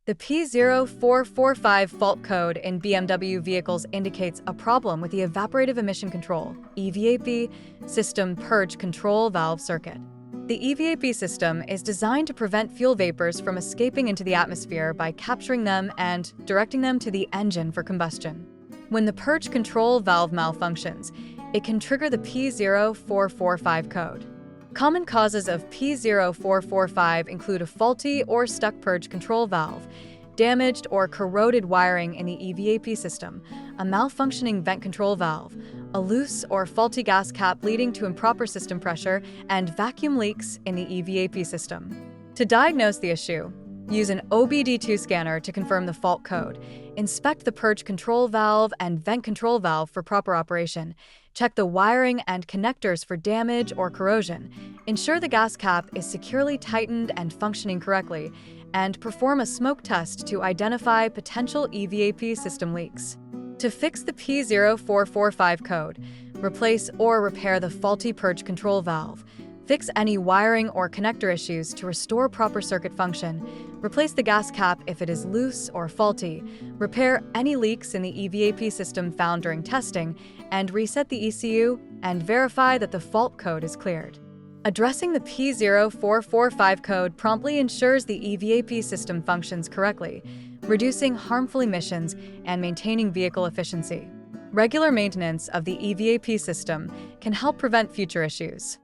The P0445 fault code in BMW vehicles indicates a problem with the Evaporative Emission Control (EVAP) system Purge Control Valve Circuit. The EVAP system is designed to prevent fuel vapors from escaping into the atmosphere by capturing them and directing them to the engine for combustion. When the Purge Control Valve malfunctions, it can trigger the P0445 code. Common causes of P0445 include a faulty or stuck purge control valve, damaged or corroded wiring in the EVAP system, a malfunctioning vent control valve, a loose or faulty gas cap leading to improper system pressure, and vacuum leaks in the EVAP system. To diagnose the issue, use an OBD2 scanner to confirm the fault code. Inspect the purge control valve and vent control valve for proper operation. Check the wiring and connectors for damage or corrosion. Ensure the gas cap is securely tightened and functioning correctly, and perform a smoke test to identify potential EVAP system leaks. To fix the P0445 code, replace or repair the faulty purge control valve. Fix any wiring or connector issues to restore proper circuit function. Replace the gas cap if it is loose or faulty. Repair any leaks in the EVAP system found during testing, and reset the ECU and verify that the fault code is cleared. Addressing the P0445 code promptly ensures the EVAP system functions correctly, reducing harmful emissions and maintaining vehicle efficiency. Regular maintenance of the EVAP system can help prevent future issues.